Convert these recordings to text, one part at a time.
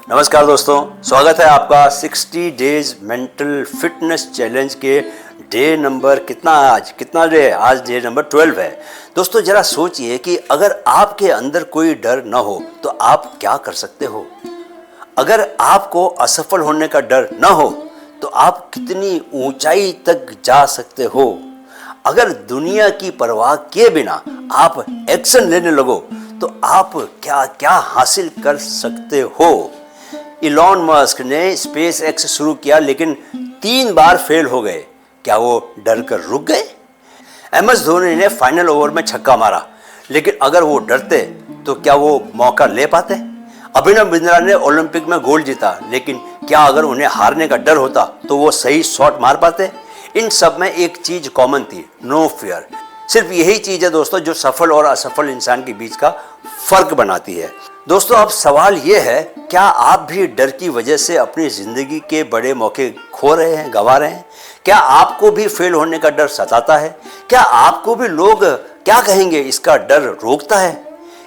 नमस्कार दोस्तों, स्वागत है आपका 60 डेज मेंटल फिटनेस चैलेंज के डे नंबर कितना डे है? आज डे नंबर 12 है। दोस्तों जरा सोचिए कि अगर आपके अंदर कोई डर न हो तो आप क्या कर सकते हो। अगर आपको असफल होने का डर न हो तो आप कितनी ऊंचाई तक जा सकते हो। अगर दुनिया की परवाह किए बिना आप एक्शन लेने लगो तो आप क्या क्या हासिल कर सकते हो। इलॉन मस्क ने स्पेस एक्स शुरू किया लेकिन 3 बार फेल हो गए। क्या वो डर कर रुक गए? MS धोनी ने फाइनल ओवर में छक्का मारा, लेकिन अगर वो डरते तो क्या वो मौका ले पाते? अभिनव बिंद्रा ने ओलंपिक में गोल्ड जीता, लेकिन क्या अगर उन्हें हारने का डर होता तो वो सही शॉट मार पाते? इन सब में एक चीज कॉमन थी, नो फियर। सिर्फ यही चीज है दोस्तों जो सफल और असफल इंसान के बीच का फर्क बनाती है। दोस्तों अब सवाल ये है, क्या आप भी डर की वजह से अपनी जिंदगी के बड़े मौके खो रहे हैं, गंवा रहे हैं? क्या आपको भी फेल होने का डर सताता है? क्या आपको भी लोग क्या कहेंगे इसका डर रोकता है?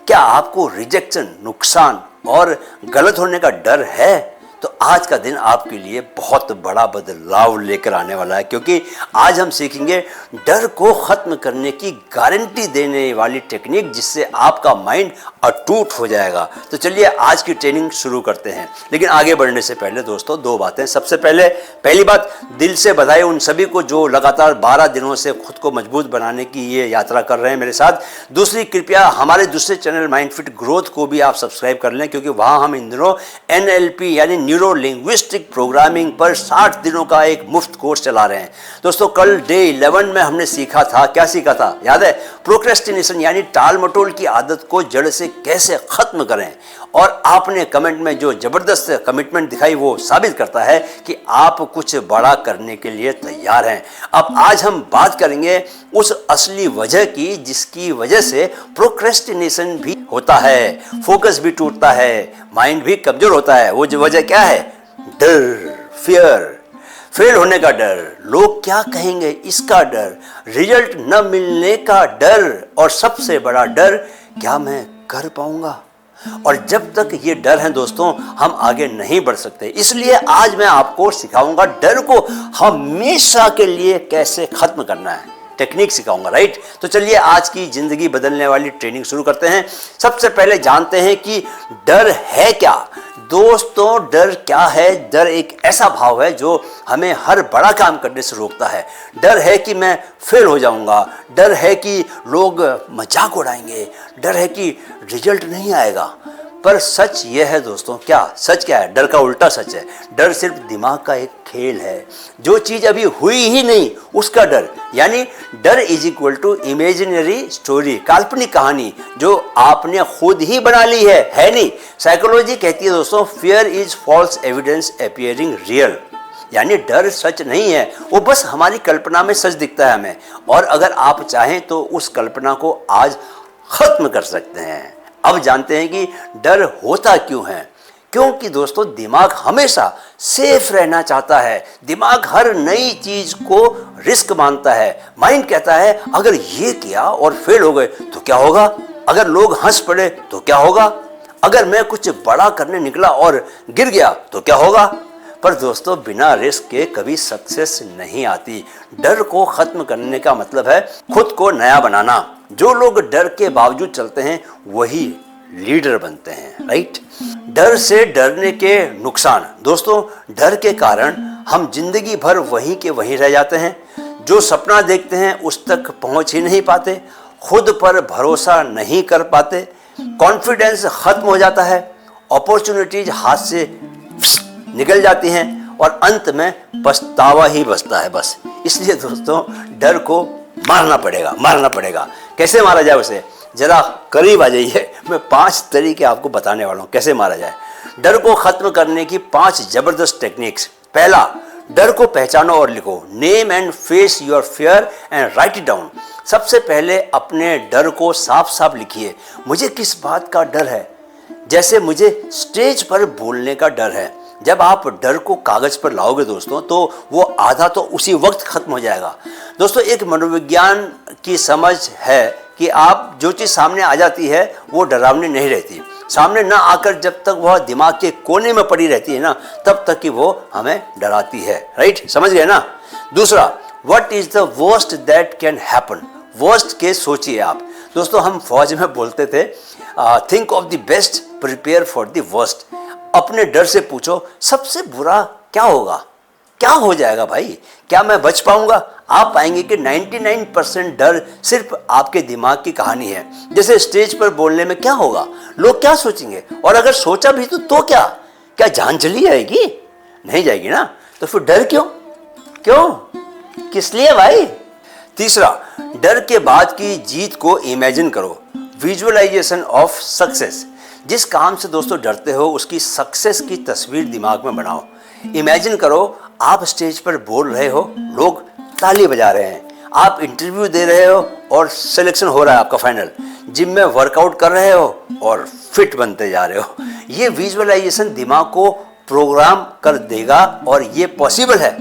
क्या आपको रिजेक्शन, नुकसान और गलत होने का डर है? तो आज का दिन आपके लिए बहुत बड़ा बदलाव लेकर आने वाला है, क्योंकि आज हम सीखेंगे डर को खत्म करने की गारंटी देने वाली टेक्निक, जिससे आपका माइंड अटूट हो जाएगा। तो चलिए आज की ट्रेनिंग शुरू करते हैं। लेकिन आगे बढ़ने से पहले दोस्तों 2 बातें। सबसे पहली बात, दिल से बधाई उन सभी को जो लगातार 12 दिनों से खुद को मजबूत बनाने की ये यात्रा कर रहे हैं मेरे साथ। दूसरी, कृपया हमारे दूसरे चैनल माइंड फिट ग्रोथ को भी आप सब्सक्राइब कर लें, क्योंकि वहाँ हम इन दिनों NLP यानी न्यूरो लिंग्विस्टिक प्रोग्रामिंग पर 60 दिनों का एक मुफ्त कोर्स चला रहे हैं। दोस्तों कल डे 11 में हमने सीखा था, क्या सीखा था याद है? प्रोक्रेस्टिनेशन यानी टाल मटोल की आदत को जड़ से कैसे खत्म करें। और आपने कमेंट में जो जबरदस्त कमिटमेंट दिखाई वो साबित करता है कि आप कुछ बड़ा करने के लिए तैयार हैं। अब आज हम बात करेंगे उस असली वजह की जिसकी वजह से प्रोक्रेस्टिनेशन भी होता है, फोकस भी टूटता है, माइंड भी कमजोर होता है। वो जो वजह क्या है? डर, फियर, फेल होने का डर, लोग क्या कहेंगे इसका डर, रिजल्ट न मिलने का डर, और सबसे बड़ा डर, क्या मैं कर पाऊंगा? और जब तक ये डर है दोस्तों हम आगे नहीं बढ़ सकते। इसलिए आज मैं आपको सिखाऊंगा डर को हमेशा के लिए कैसे खत्म करना है, टेक्निक सिखाऊंगा, राइट? तो चलिए आज की जिंदगी बदलने वाली ट्रेनिंग शुरू करते हैं। सबसे पहले जानते हैं कि डर है क्या। दोस्तों डर क्या है? डर एक ऐसा भाव है जो हमें हर बड़ा काम करने से रोकता है। डर है कि मैं फेल हो जाऊंगा, डर है कि लोग मजाक उड़ाएंगे, डर है कि रिजल्ट नहीं आएगा। पर सच यह है दोस्तों, सच क्या है? डर का उल्टा सच है। डर सिर्फ दिमाग का एक खेल है। जो चीज अभी हुई ही नहीं उसका डर, यानी डर is equal to imaginary story, काल्पनिक कहानी जो आपने खुद ही बना ली है नहीं। साइकोलॉजी कहती है दोस्तों, fear is false evidence appearing real, यानी डर सच नहीं है, वो बस हमारी कल्पना में सच दिखता है हमें। और अगर आप चाहें तो उस कल्पना को आज खत्म कर सकते हैं। अब जानते हैं कि डर होता क्यों है। क्योंकि दोस्तों दिमाग हमेशा सेफ रहना चाहता है। दिमाग हर नई चीज को रिस्क मानता है। माइंड कहता है अगर ये किया और फेल हो गए तो क्या होगा? अगर लोग हंस पड़े तो क्या होगा? अगर मैं कुछ बड़ा करने निकला और गिर गया तो क्या होगा? पर दोस्तों बिना रिस्क के कभी सक्सेस नहीं आती। डर को खत्म करने का मतलब है खुद को नया बनाना। जो लोग डर के बावजूद चलते हैं वही लीडर बनते हैं, राइट? डर से डरने के नुकसान। दोस्तों डर के कारण हम जिंदगी भर वहीं के वहीं रह जाते हैं। जो सपना देखते हैं उस तक पहुंच ही नहीं पाते, खुद पर भरोसा नहीं कर पाते, कॉन्फिडेंस खत्म हो जाता है, अपॉर्चुनिटीज हाथ से निकल जाती हैं और अंत में पछतावा ही बचता है बस। इसलिए दोस्तों डर को मारना पड़ेगा। कैसे मारा जाए उसे? जरा करीब आ जाइए, मैं 5 तरीके आपको बताने वाला हूँ कैसे मारा जाए। डर को खत्म करने की 5 जबरदस्त टेक्निक्स। पहला, डर को पहचानो और लिखो। Name and face your fear and right it down. सबसे पहले अपने डर को साफ साफ लिखिए। मुझे किस बात का डर है? जैसे मुझे स्टेज पर बोलने का डर है। जब आप डर को कागज पर लाओगे दोस्तों तो वो आधा तो उसी वक्त खत्म हो जाएगा। दोस्तों एक मनोविज्ञान की समझ है कि आप जो चीज़ सामने आ जाती है वो डरावनी नहीं रहती, सामने ना आकर जब तक वह दिमाग के कोने में पड़ी रहती है ना, तब तक कि वो हमें डराती है। राइट, समझ गए ना। दूसरा, what is the worst that can happen. Worst case सोचिए आप। दोस्तों, हम फौज में बोलते थे think of the best, prepare for the worst. अपने डर से पूछो सबसे बुरा क्या होगा, क्या हो जाएगा भाई, क्या मैं बच पाऊंगा। आप पाएंगे कि 99% डर सिर्फ आपके दिमाग की कहानी है। जैसे स्टेज पर बोलने में क्या होगा, लोग क्या सोचेंगे, और अगर सोचा भी तो क्या जान चली जाएगी, नहीं जाएगी ना। तो फिर डर क्यों, किस लिए भाई। तीसरा, डर के बाद की जीत को इमेजिन करो, विजुअलाइजेशन ऑफ सक्सेस। जिस काम से दोस्तों डरते हो उसकी सक्सेस की तस्वीर दिमाग में बनाओ। इमेजिन करो आप स्टेज पर बोल रहे हो, लोग ताली बजा रहे हैं, आप इंटरव्यू दे रहे हो और सिलेक्शन हो रहा है आपका फाइनल, जिम में वर्कआउट कर रहे हो और फिट बनते जा रहे हो। ये विजुअलाइजेशन दिमाग को प्रोग्राम कर देगा और ये पॉसिबल है,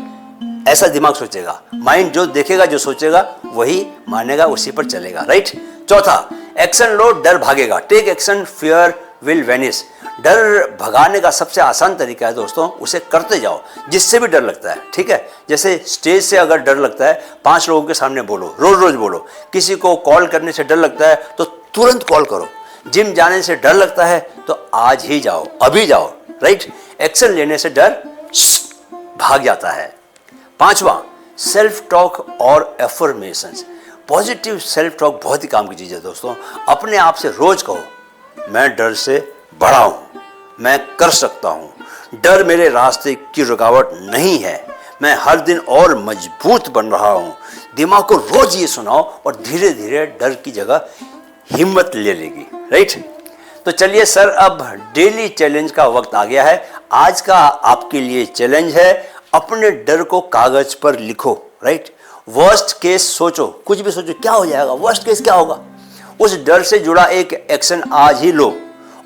ऐसा दिमाग सोचेगा। माइंड जो देखेगा, जो सोचेगा वही मानेगा, उसी पर चलेगा। राइट। चौथा, एक्शन लो, डर भागेगा। Take action, fear will vanish. डर भगाने का सबसे आसान तरीका है दोस्तों, उसे करते जाओ जिससे भी डर लगता है। ठीक है, जैसे स्टेज से अगर डर लगता है, 5 लोगों के सामने बोलो, रोज बोलो। किसी को कॉल करने से डर लगता है तो तुरंत कॉल करो। जिम जाने से डर लगता है तो आज ही जाओ, अभी जाओ। राइट। एक्शन लेने से डर भाग जाता है। 5वां, सेल्फ टॉक और एफर्मेशंस। पॉजिटिव सेल्फ टॉक बहुत ही काम की चीज़ है दोस्तों। अपने आप से रोज कहो, मैं डर से बड़ा हूं, मैं कर सकता हूं, डर मेरे रास्ते की रुकावट नहीं है, मैं हर दिन और मजबूत बन रहा हूं। दिमाग को रोज ये सुनाओ और धीरे धीरे डर की जगह हिम्मत ले लेगी। राइट। तो चलिए सर, अब डेली चैलेंज का वक्त आ गया है। आज का आपके लिए चैलेंज है, अपने डर को कागज पर लिखो। राइट। वर्स्ट केस सोचो, कुछ भी सोचो, क्या हो जाएगा, वर्स्ट केस क्या होगा। उस डर से जुड़ा एक एक्शन आज ही लो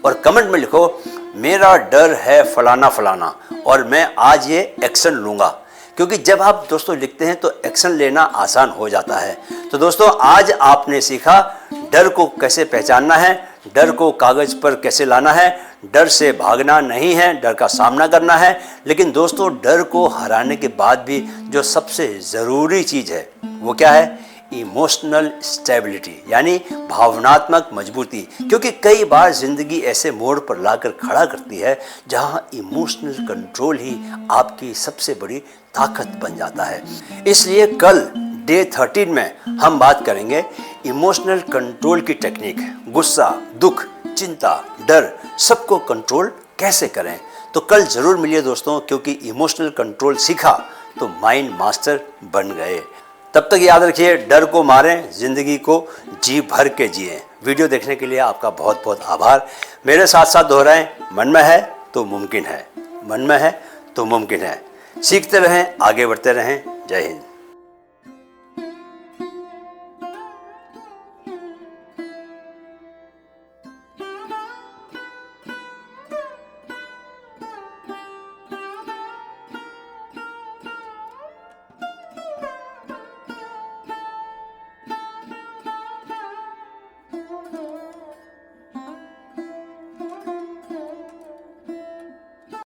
और कमेंट में लिखो, मेरा डर है फलाना फलाना और मैं आज ये एक्शन लूँगा। क्योंकि जब आप दोस्तों लिखते हैं तो एक्शन लेना आसान हो जाता है। तो दोस्तों, आज आपने सीखा डर को कैसे पहचानना है, डर को कागज पर कैसे लाना है। डर से भागना नहीं है, डर का सामना करना है। लेकिन दोस्तों, डर को हराने के बाद भी जो सबसे ज़रूरी चीज़ है वो क्या है, इमोशनल स्टेबिलिटी, यानी भावनात्मक मजबूती। क्योंकि कई बार जिंदगी ऐसे मोड़ पर लाकर खड़ा करती है जहां इमोशनल कंट्रोल ही आपकी सबसे बड़ी ताकत बन जाता है। इसलिए कल डे 13 में हम बात करेंगे इमोशनल कंट्रोल की टेक्निक। गुस्सा, दुख, चिंता, डर, सबको कंट्रोल कैसे करें। तो कल जरूर मिलिए दोस्तों, क्योंकि इमोशनल कंट्रोल सीखा तो माइंड मास्टर बन गए। तब तक याद रखिए, डर को मारें, जिंदगी को जी भर के जिएं। वीडियो देखने के लिए आपका बहुत बहुत आभार। मेरे साथ साथ दोहराएं, मन में है तो मुमकिन है, मन में है तो मुमकिन है। सीखते रहें, आगे बढ़ते रहें। जय हिंद।